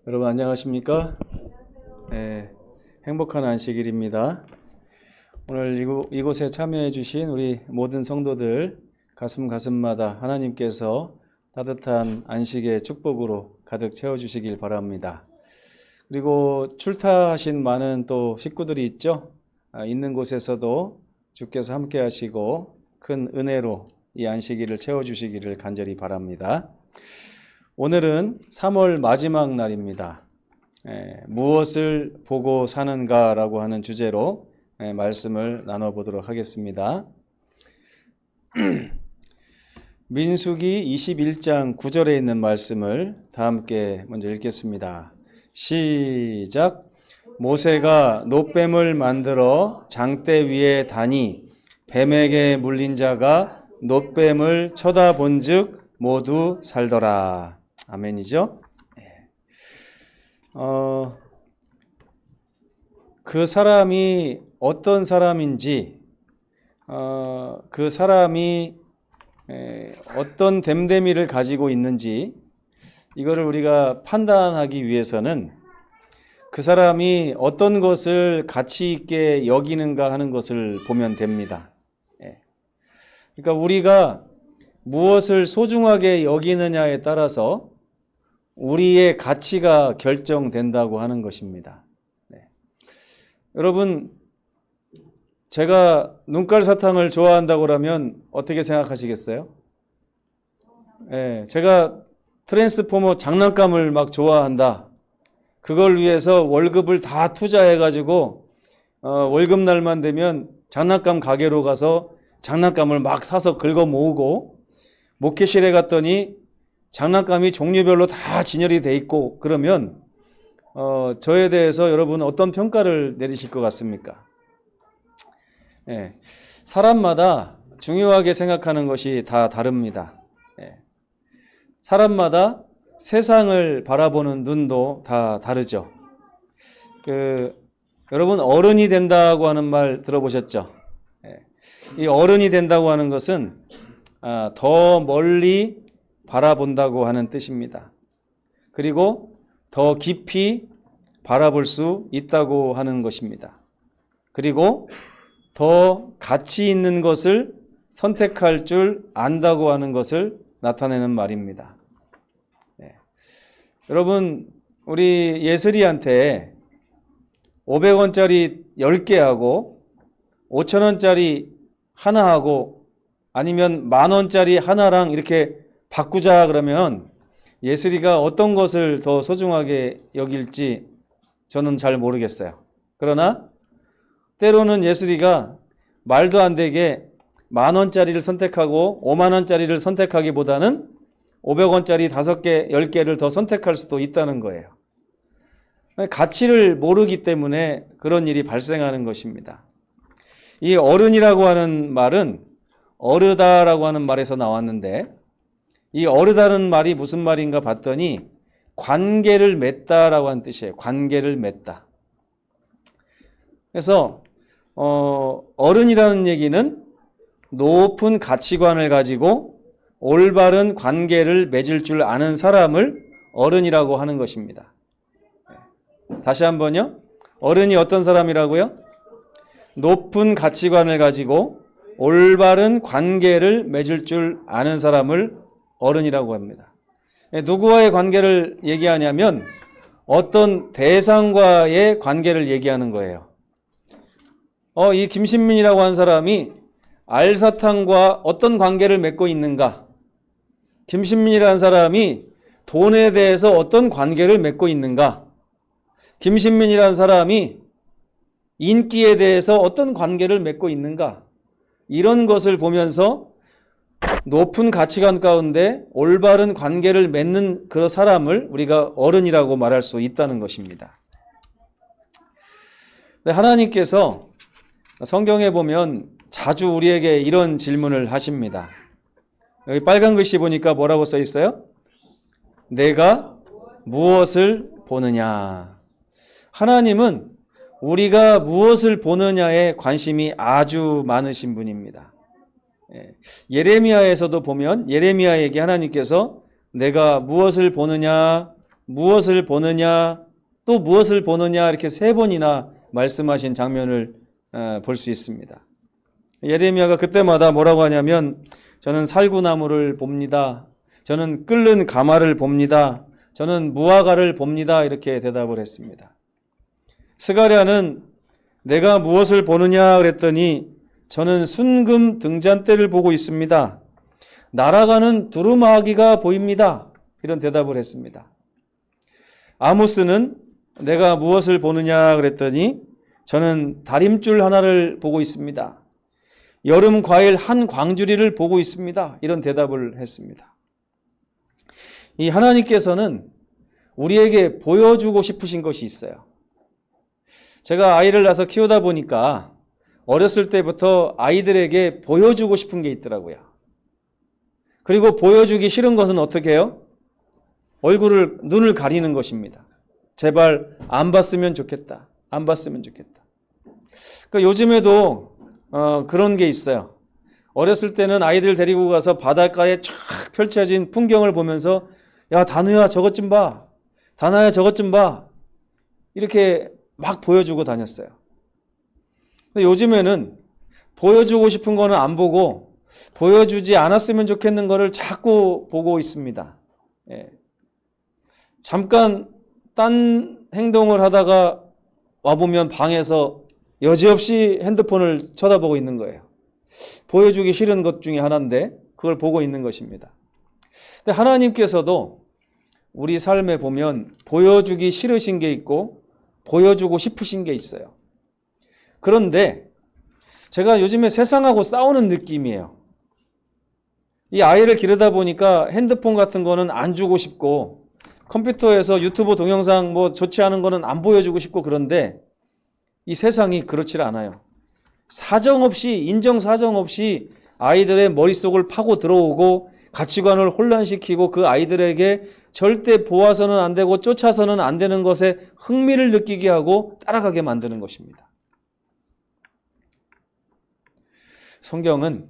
여러분 안녕하십니까? 행복한 안식일입니다. 오늘 이곳에 참여해 주신 우리 모든 성도들 가슴마다 하나님께서 따뜻한 안식의 축복으로 가득 채워주시길 바랍니다. 그리고 출타하신 많은 또 식구들이 있죠? 있는 곳에서도 주께서 함께 하시고 큰 은혜로 이 안식일을 채워주시기를 간절히 바랍니다. 오늘은 3월 마지막 날입니다. 무엇을 보고 사는가 라고 하는 주제로 말씀을 나눠보도록 하겠습니다. 민수기 21장 9절에 있는 말씀을 다 함께 먼저 읽겠습니다. 시작. 모세가 놋뱀을 만들어 장대 위에 다니 뱀에게 물린 자가 놋뱀을 쳐다본 즉 모두 살더라. 아멘이죠? 그 사람이 어떤 사람인지, 그 사람이 어떤 됨됨이를 가지고 있는지, 이거를 우리가 판단하기 위해서는 그 사람이 어떤 것을 가치 있게 여기는가 하는 것을 보면 됩니다. 그러니까 우리가 무엇을 소중하게 여기느냐에 따라서 우리의 가치가 결정된다고 하는 것입니다. 여러분, 제가 눈깔 사탕을 좋아한다고 하면 어떻게 생각하시겠어요? 제가 트랜스포머 장난감을 막 좋아한다. 그걸 위해서 월급을 다 투자해가지고 월급날만 되면 장난감 가게로 가서 장난감을 막 사서 긁어 모으고 목회실에 갔더니 장난감이 종류별로 다 진열이 돼 있고 그러면 저에 대해서 여러분 어떤 평가를 내리실 것 같습니까? 사람마다 중요하게 생각하는 것이 다 다릅니다. 사람마다 세상을 바라보는 눈도 다 다르죠. 여러분 어른이 된다고 하는 말 들어보셨죠? 이 어른이 된다고 하는 것은 더 멀리 바라본다고 하는 뜻입니다. 그리고 더 깊이 바라볼 수 있다고 하는 것입니다. 그리고 더 가치 있는 것을 선택할 줄 안다고 하는 것을 나타내는 말입니다. 여러분, 우리 예슬이한테 500원짜리 10개 하고 5,000원짜리 하나 하고 아니면 10,000원짜리 하나랑 이렇게 바꾸자 그러면 예슬이가 어떤 것을 더 소중하게 여길지 저는 잘 모르겠어요. 그러나 때로는 예슬이가 말도 안 되게 10,000원짜리를 선택하고 50,000원짜리를 선택하기보다는 500원짜리 5개, 10개를 더 선택할 수도 있다는 거예요. 가치를 모르기 때문에 그런 일이 발생하는 것입니다. 이 어른이라고 하는 말은 어르다라고 하는 말에서 나왔는데 이 어르다는 말이 무슨 말인가 봤더니 관계를 맺다라고 하는 뜻이에요. 관계를 맺다. 그래서 어른이라는 얘기는 높은 가치관을 가지고 올바른 관계를 맺을 줄 아는 사람을 어른이라고 하는 것입니다. 다시 한번요. 어른이 어떤 사람이라고요? 높은 가치관을 가지고 올바른 관계를 맺을 줄 아는 사람을 어른이라고 합니다. 누구와의 관계를 얘기하냐면 어떤 대상과의 관계를 얘기하는 거예요. 이 김신민이라고 하는 사람이 알사탕과 어떤 관계를 맺고 있는가? 김신민이라는 사람이 돈에 대해서 어떤 관계를 맺고 있는가? 김신민이라는 사람이 인기에 대해서 어떤 관계를 맺고 있는가? 이런 것을 보면서 높은 가치관 가운데 올바른 관계를 맺는 그 사람을 우리가 어른이라고 말할 수 있다는 것입니다. 하나님께서 성경에 보면 자주 우리에게 이런 질문을 하십니다. 여기 빨간 글씨 보니까 뭐라고 써 있어요? 내가 무엇을 보느냐. 하나님은 우리가 무엇을 보느냐에 관심이 아주 많으신 분입니다. 예레미야에서도 보면 예레미야에게 하나님께서 내가 무엇을 보느냐 무엇을 보느냐, 또 무엇을 보느냐 이렇게 세 번이나 말씀하신 장면을 볼 수 있습니다. 예레미야가 그때마다 뭐라고 하냐면 저는 살구나무를 봅니다. 저는 끓는 가마를 봅니다. 저는 무화과를 봅니다. 이렇게 대답을 했습니다. 스가랴는 내가 무엇을 보느냐 그랬더니 저는 순금 등잔대를 보고 있습니다. 날아가는 두루마기가 보입니다. 이런 대답을 했습니다. 아모스는 내가 무엇을 보느냐 그랬더니 저는 다림줄 하나를 보고 있습니다. 여름 과일 한 광주리를 보고 있습니다. 이런 대답을 했습니다. 이 하나님께서는 우리에게 보여주고 싶으신 것이 있어요. 제가 아이를 낳아서 키우다 보니까 어렸을 때부터 아이들에게 보여주고 싶은 게 있더라고요. 그리고 보여주기 싫은 것은 어떻게 해요? 눈을 가리는 것입니다. 제발 안 봤으면 좋겠다. 안 봤으면 좋겠다. 그러니까 요즘에도 그런 게 있어요. 어렸을 때는 아이들 데리고 가서 바닷가에 쫙 펼쳐진 풍경을 보면서 야, 단우야 저것 좀 봐. 다나야 저것 좀 봐. 이렇게 막 보여주고 다녔어요. 근데 요즘에는 보여주고 싶은 거는 안 보고 보여주지 않았으면 좋겠는 거를 자꾸 보고 있습니다. 예. 잠깐 딴 행동을 하다가 와보면 방에서 여지없이 핸드폰을 쳐다보고 있는 거예요. 보여주기 싫은 것 중에 하나인데 그걸 보고 있는 것입니다. 근데 하나님께서도 우리 삶에 보면 보여주기 싫으신 게 있고 보여주고 싶으신 게 있어요. 그런데 제가 요즘에 세상하고 싸우는 느낌이에요. 이 아이를 기르다 보니까 핸드폰 같은 거는 안 주고 싶고 컴퓨터에서 유튜브 동영상 뭐 좋지 않은 거는 안 보여주고 싶고 그런데 이 세상이 그렇지 않아요. 사정없이 인정사정 없이 아이들의 머릿속을 파고 들어오고 가치관을 혼란시키고 그 아이들에게 절대 보아서는 안 되고 쫓아서는 안 되는 것에 흥미를 느끼게 하고 따라가게 만드는 것입니다. 성경은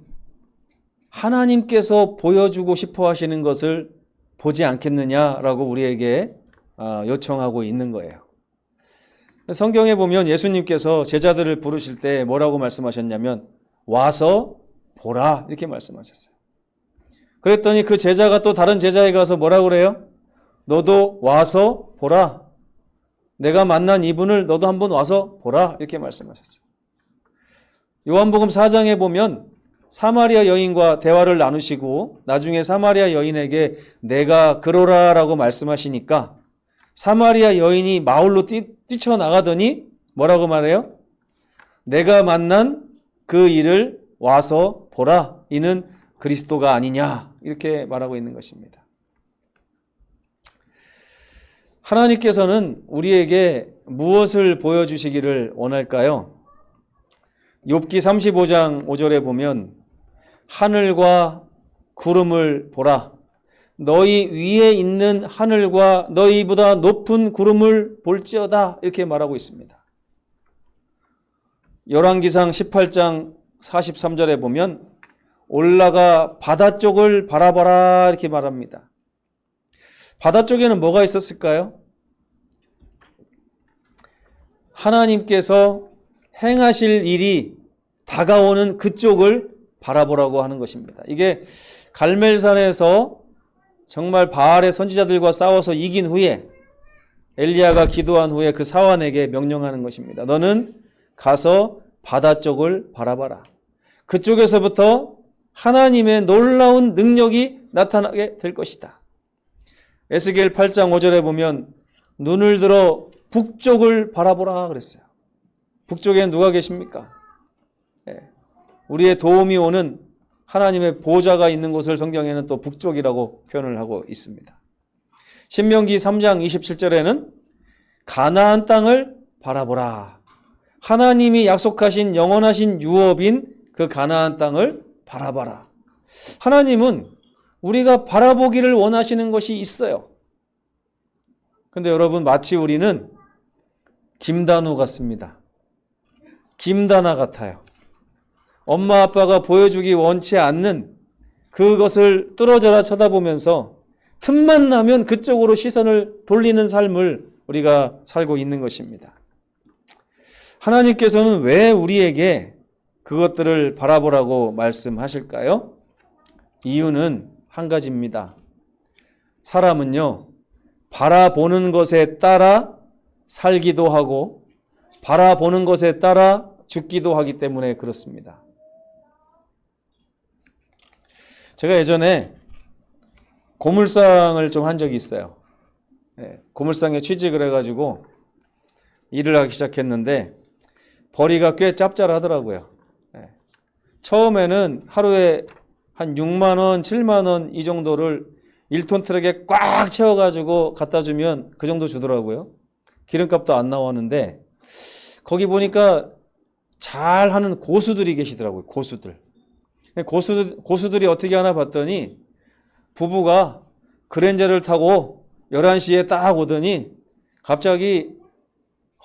하나님께서 보여주고 싶어 하시는 것을 보지 않겠느냐라고 우리에게 요청하고 있는 거예요. 성경에 보면 예수님께서 제자들을 부르실 때 뭐라고 말씀하셨냐면 와서 보라 이렇게 말씀하셨어요. 그랬더니 그 제자가 또 다른 제자에 가서 뭐라고 그래요? 너도 와서 보라. 내가 만난 이분을 너도 한번 와서 보라 이렇게 말씀하셨어요. 요한복음 4장에 보면 사마리아 여인과 대화를 나누시고 나중에 사마리아 여인에게 내가 그러라라고 말씀하시니까 사마리아 여인이 마을로 뛰쳐나가더니 뭐라고 말해요? 내가 만난 그 일을 와서 보라. 이는 그리스도가 아니냐 이렇게 말하고 있는 것입니다. 하나님께서는 우리에게 무엇을 보여주시기를 원할까요? 욥기 35장 5절에 보면 하늘과 구름을 보라. 너희 위에 있는 하늘과 너희보다 높은 구름을 볼지어다 이렇게 말하고 있습니다. 열왕기상 18장 43절에 보면 올라가 바다 쪽을 바라봐라 이렇게 말합니다. 바다 쪽에는 뭐가 있었을까요? 하나님께서 행하실 일이 다가오는 그쪽을 바라보라고 하는 것입니다. 이게 갈멜산에서 정말 바알의 선지자들과 싸워서 이긴 후에 엘리야가 기도한 후에 그 사환에게 명령하는 것입니다. 너는 가서 바다 쪽을 바라봐라. 그쪽에서부터 하나님의 놀라운 능력이 나타나게 될 것이다. 에스겔 8장 5절에 보면 눈을 들어 북쪽을 바라보라 그랬어요. 북쪽에 누가 계십니까? 우리의 도움이 오는 하나님의 보좌가 있는 곳을 성경에는 또 북쪽이라고 표현을 하고 있습니다. 신명기 3장 27절에는 가나안 땅을 바라보라. 하나님이 약속하신 영원하신 유업인 그 가나안 땅을 바라봐라. 하나님은 우리가 바라보기를 원하시는 것이 있어요. 근데 여러분 마치 우리는 김단우 같습니다. 김다나 같아요. 엄마 아빠가 보여주기 원치 않는 그것을 뚫어져라 쳐다보면서 틈만 나면 그쪽으로 시선을 돌리는 삶을 우리가 살고 있는 것입니다. 하나님께서는 왜 우리에게 그것들을 바라보라고 말씀하실까요? 이유는 한 가지입니다. 사람은요, 바라보는 것에 따라 살기도 하고 바라보는 것에 따라 죽기도 하기 때문에 그렇습니다. 제가 예전에 고물상을 좀 한 적이 있어요. 고물상에 취직을 해가지고 일을 하기 시작했는데 벌이가 꽤 짭짤하더라고요. 처음에는 하루에 한 6만 원, 7만 원 이 정도를 1톤 트럭에 꽉 채워가지고 갖다 주면 그 정도 주더라고요. 기름값도 안 나오는데 거기 보니까 잘하는 고수들이 계시더라고요. 고수들이 어떻게 하나 봤더니 부부가 그랜저를 타고 11시에 딱 오더니 갑자기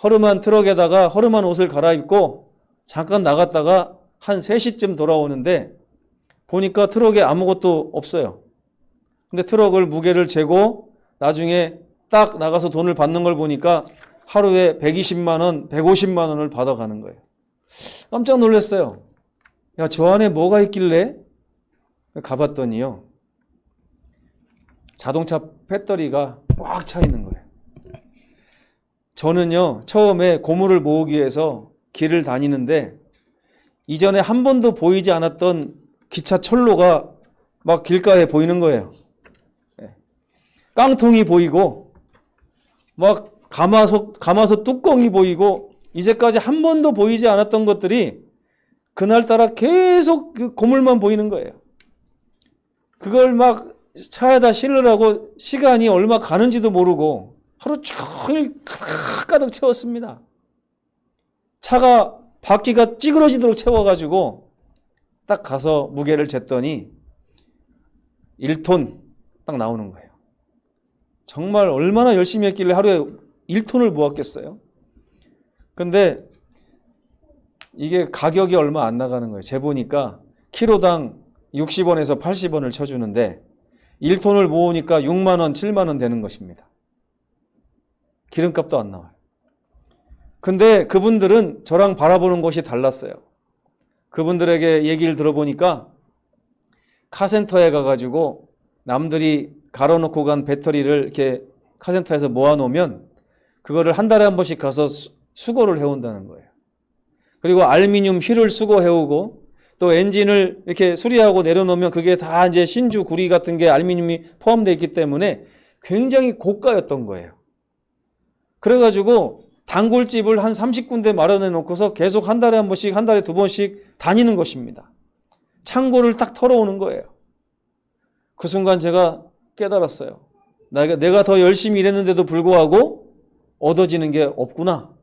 허름한 트럭에다가 허름한 옷을 갈아입고 잠깐 나갔다가 한 3시쯤 돌아오는데 보니까 트럭에 아무것도 없어요. 근데 트럭을 무게를 재고 나중에 딱 나가서 돈을 받는 걸 보니까 하루에 120만 원, 150만 원을 받아가는 거예요. 깜짝 놀랐어요. 야, 저 안에 뭐가 있길래? 가봤더니요, 자동차 배터리가 꽉 차 있는 거예요. 저는요, 처음에 고물을 모으기 위해서 길을 다니는데 이전에 한 번도 보이지 않았던 기차 철로가 막 길가에 보이는 거예요. 깡통이 보이고 막 가마솥 뚜껑이 보이고 이제까지 한 번도 보이지 않았던 것들이 그날따라 계속 그 고물만 보이는 거예요. 그걸 막 차에다 실으라고 시간이 얼마 가는지도 모르고 하루 종일 가득 채웠습니다. 차가 바퀴가 찌그러지도록 채워가지고 딱 가서 무게를 쟀더니 1톤 딱 나오는 거예요. 정말 얼마나 열심히 했길래 하루에 1톤을 모았겠어요? 근데 이게 가격이 얼마 안 나가는 거예요. 재보니까 키로당 60원에서 80원을 쳐주는데 1톤을 모으니까 6만 원, 7만 원 되는 것입니다. 기름값도 안 나와요. 근데 그분들은 저랑 바라보는 것이 달랐어요. 그분들에게 얘기를 들어보니까 카센터에 가가지고 남들이 갈아놓고 간 배터리를 이렇게 카센터에서 모아놓으면 그거를 한 달에 한 번씩 가서 수거를 해온다는 거예요. 그리고 알루미늄 휠을 수거해오고 또 엔진을 이렇게 수리하고 내려놓으면 그게 다 이제 신주 구리 같은 게 알루미늄이 포함되어 있기 때문에 굉장히 고가였던 거예요. 그래가지고 단골집을 한 30군데 마련해 놓고서 계속 한 달에 한 번씩, 한 달에 두 번씩 다니는 것입니다. 창고를 딱 털어오는 거예요. 그 순간 제가 깨달았어요. 내가 더 열심히 일했는데도 불구하고 얻어지는 게 없구나.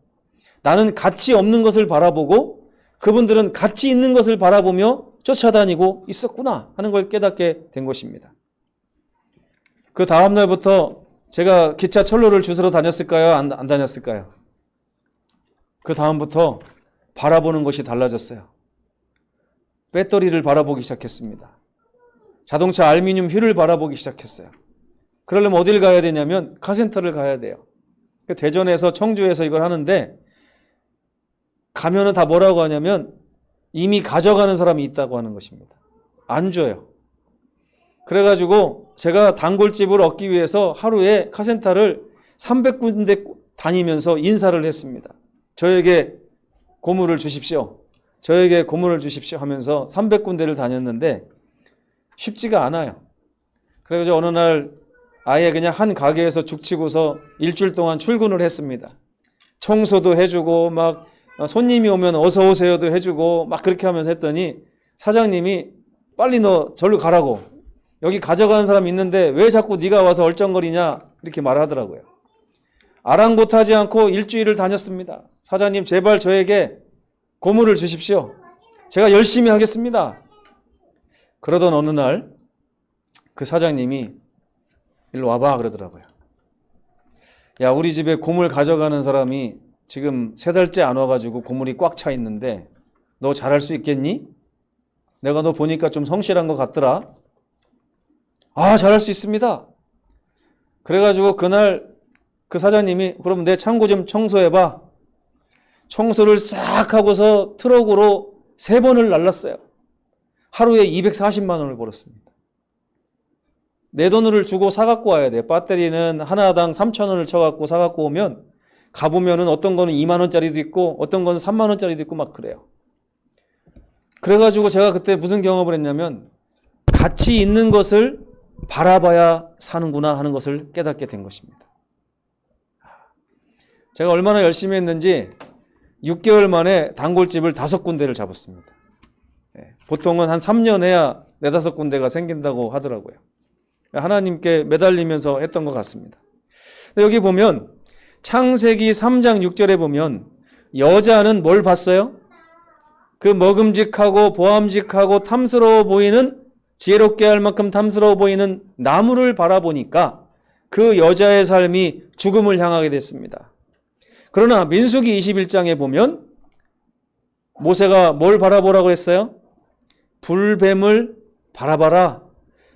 나는 가치 없는 것을 바라보고 그분들은 가치 있는 것을 바라보며 쫓아다니고 있었구나 하는 걸 깨닫게 된 것입니다. 그 다음 날부터 제가 기차 철로를 주스러 다녔을까요? 안 다녔을까요? 그 다음부터 바라보는 것이 달라졌어요. 배터리를 바라보기 시작했습니다. 자동차 알루미늄 휠을 바라보기 시작했어요. 그러려면 어딜 가야 되냐면 카센터를 가야 돼요. 대전에서 청주에서 이걸 하는데 가면은 다 뭐라고 하냐면 이미 가져가는 사람이 있다고 하는 것입니다. 안 줘요. 그래가지고 제가 단골집을 얻기 위해서 하루에 카센터를 300군데 다니면서 인사를 했습니다. 저에게 고물을 주십시오. 저에게 고물을 주십시오 하면서 300군데를 다녔는데 쉽지가 않아요. 그래서 어느 날 아예 그냥 한 가게에서 죽치고서 일주일 동안 출근을 했습니다. 청소도 해주고 막 손님이 오면 어서 오세요도 해주고 막 그렇게 하면서 했더니 사장님이 빨리 너 절로 가라고, 여기 가져가는 사람 있는데 왜 자꾸 네가 와서 얼쩡거리냐 이렇게 말하더라고요. 아랑곳하지 않고 일주일을 다녔습니다. 사장님 제발 저에게 고물을 주십시오. 제가 열심히 하겠습니다. 그러던 어느 날 그 사장님이 일로 와봐 그러더라고요. 야, 우리 집에 고물 가져가는 사람이 지금 3달째 안 와가지고 고물이 꽉 차 있는데 너 잘할 수 있겠니? 내가 너 보니까 좀 성실한 것 같더라. 아, 잘할 수 있습니다. 그래가지고 그날 그 사장님이 그럼 내 창고 좀 청소해봐. 청소를 싹 하고서 트럭으로 3번을 날랐어요. 하루에 240만 원을 벌었습니다. 내 돈을 주고 사갖고 와야 돼. 배터리는 하나당 3천 원을 쳐갖고 사갖고 오면 가보면은 어떤 거는 2만 원짜리도 있고 어떤 거는 3만 원짜리도 있고 막 그래요. 그래가지고 제가 그때 무슨 경험을 했냐면 가치 있는 것을 바라봐야 사는구나 하는 것을 깨닫게 된 것입니다. 제가 얼마나 열심히 했는지 6개월 만에 단골집을 5군데를 잡았습니다. 보통은 한 3년 해야 4, 5군데가 생긴다고 하더라고요. 하나님께 매달리면서 했던 것 같습니다. 여기 보면 창세기 3장 6절에 보면 여자는 뭘 봤어요? 그 먹음직하고 보암직하고 탐스러워 보이는, 지혜롭게 할 만큼 탐스러워 보이는 나무를 바라보니까 그 여자의 삶이 죽음을 향하게 됐습니다. 그러나 민수기 21장에 보면 모세가 뭘 바라보라고 했어요? 불뱀을 바라봐라.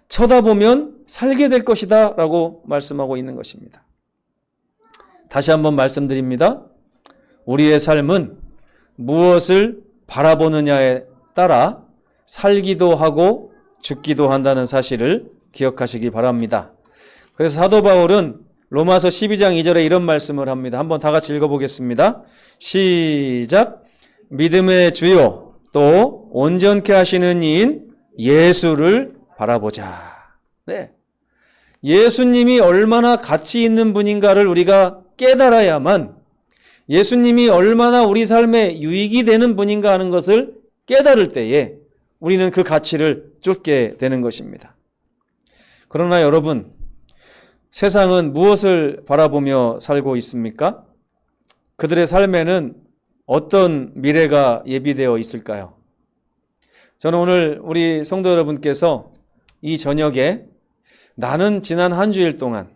쳐다보면 살게 될 것이다 라고 말씀하고 있는 것입니다. 다시 한번 말씀드립니다. 우리의 삶은 무엇을 바라보느냐에 따라 살기도 하고 죽기도 한다는 사실을 기억하시기 바랍니다. 그래서 사도 바울은 로마서 12장 2절에 이런 말씀을 합니다. 한번 다 같이 읽어보겠습니다. 시작. 믿음의 주요 또 온전케 하시는 이인 예수를 바라보자. 네. 예수님이 얼마나 가치 있는 분인가를 우리가 깨달아야만, 예수님이 얼마나 우리 삶에 유익이 되는 분인가 하는 것을 깨달을 때에 우리는 그 가치를 쫓게 되는 것입니다. 그러나 여러분, 세상은 무엇을 바라보며 살고 있습니까? 그들의 삶에는 어떤 미래가 예비되어 있을까요? 저는 오늘 우리 성도 여러분께서 이 저녁에 나는 지난 한 주일 동안,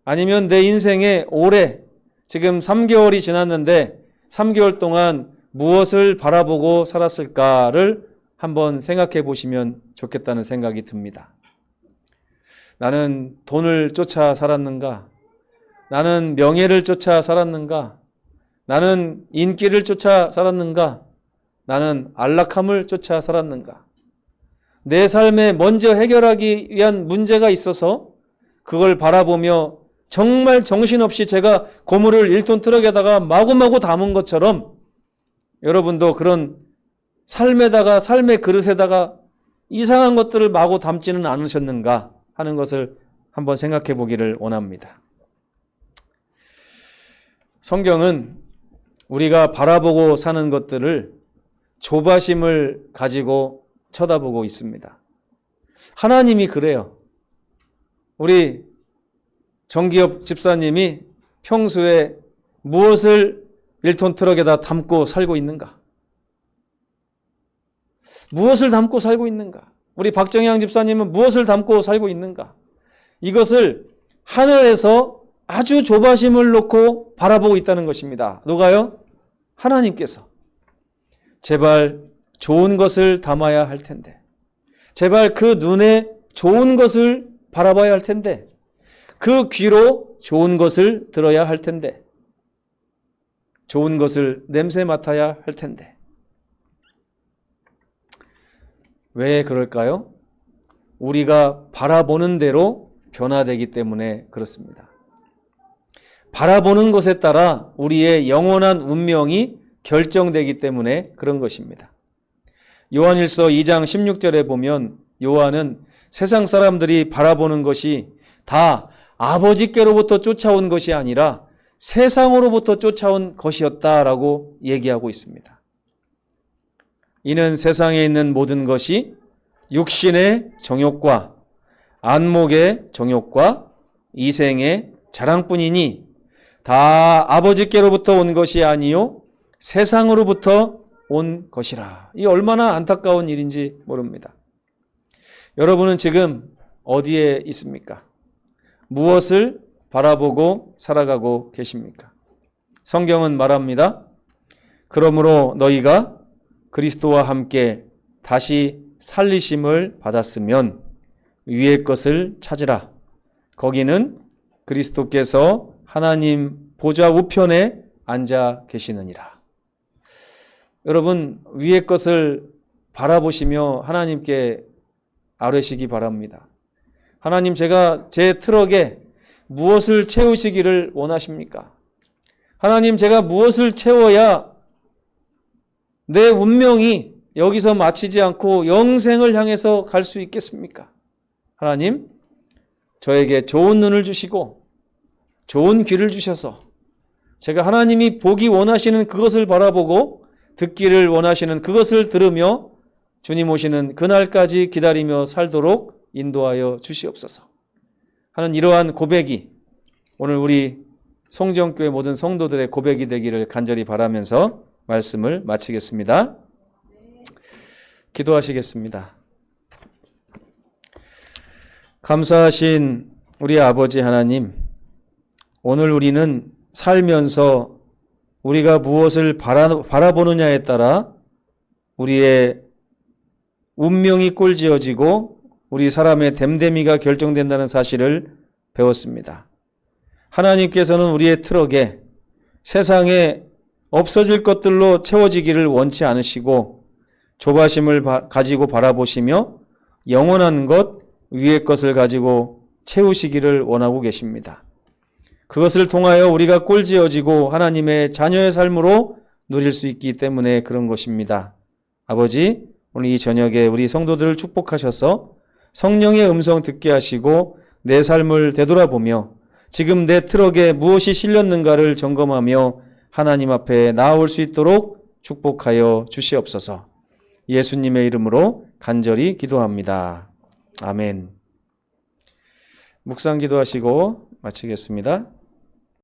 아니면 내 인생의 올해 지금 3개월이 지났는데 3개월 동안 무엇을 바라보고 살았을까를 한번 생각해 보시면 좋겠다는 생각이 듭니다. 나는 돈을 쫓아 살았는가? 나는 명예를 쫓아 살았는가? 나는 인기를 쫓아 살았는가? 나는 안락함을 쫓아 살았는가? 내 삶에 먼저 해결하기 위한 문제가 있어서 그걸 바라보며 정말 정신없이 제가 고물을 1톤 트럭에다가 마구마구 담은 것처럼 여러분도 그런 삶에다가, 삶의 그릇에다가 이상한 것들을 마구 담지는 않으셨는가 하는 것을 한번 생각해 보기를 원합니다. 성경은 우리가 바라보고 사는 것들을 조바심을 가지고 쳐다보고 있습니다. 하나님이 그래요. 우리 정기엽 집사님이 평소에 무엇을 1톤 트럭에다 담고 살고 있는가? 무엇을 담고 살고 있는가? 우리 박정양 집사님은 무엇을 담고 살고 있는가? 이것을 하늘에서 아주 조바심을 놓고 바라보고 있다는 것입니다. 누가요? 하나님께서. 제발 좋은 것을 담아야 할 텐데, 제발 그 눈에 좋은 것을 바라봐야 할 텐데, 그 귀로 좋은 것을 들어야 할 텐데, 좋은 것을 냄새 맡아야 할 텐데. 왜 그럴까요? 우리가 바라보는 대로 변화되기 때문에 그렇습니다. 바라보는 것에 따라 우리의 영원한 운명이 결정되기 때문에 그런 것입니다. 요한일서 2장 16절에 보면 요한은 세상 사람들이 바라보는 것이 다 아버지께로부터 쫓아온 것이 아니라 세상으로부터 쫓아온 것이었다라고 얘기하고 있습니다. 이는 세상에 있는 모든 것이 육신의 정욕과 안목의 정욕과 이생의 자랑뿐이니 다 아버지께로부터 온 것이 아니요 세상으로부터 온 것이라. 이 얼마나 안타까운 일인지 모릅니다. 여러분은 지금 어디에 있습니까? 무엇을 바라보고 살아가고 계십니까? 성경은 말합니다. 그러므로 너희가 그리스도와 함께 다시 살리심을 받았으면 위의 것을 찾으라. 거기는 그리스도께서 하나님 보좌 우편에 앉아 계시느니라. 여러분, 위의 것을 바라보시며 하나님께 아뢰시기 바랍니다. 하나님, 제가 제 트럭에 무엇을 채우시기를 원하십니까? 하나님, 제가 무엇을 채워야 내 운명이 여기서 마치지 않고 영생을 향해서 갈 수 있겠습니까? 하나님, 저에게 좋은 눈을 주시고 좋은 귀를 주셔서 제가 하나님이 보기 원하시는 그것을 바라보고 듣기를 원하시는 그것을 들으며 주님 오시는 그날까지 기다리며 살도록 인도하여 주시옵소서 하는 이러한 고백이 오늘 우리 송정교회 모든 성도들의 고백이 되기를 간절히 바라면서 말씀을 마치겠습니다. 기도하시겠습니다. 감사하신 우리 아버지 하나님, 오늘 우리는 살면서 우리가 무엇을 바라보느냐에 따라 우리의 운명이 꼴지어지고 우리 사람의 됨됨이가 결정된다는 사실을 배웠습니다. 하나님께서는 우리의 트럭에 세상에 없어질 것들로 채워지기를 원치 않으시고 조바심을 가지고 바라보시며 영원한 것, 위의 것을 가지고 채우시기를 원하고 계십니다. 그것을 통하여 우리가 꼴지어지고 하나님의 자녀의 삶으로 누릴 수 있기 때문에 그런 것입니다. 아버지, 오늘 이 저녁에 우리 성도들을 축복하셔서 성령의 음성 듣게 하시고 내 삶을 되돌아보며 지금 내 트럭에 무엇이 실렸는가를 점검하며 하나님 앞에 나아올 수 있도록 축복하여 주시옵소서. 예수님의 이름으로 간절히 기도합니다. 아멘. 묵상 기도하시고 마치겠습니다.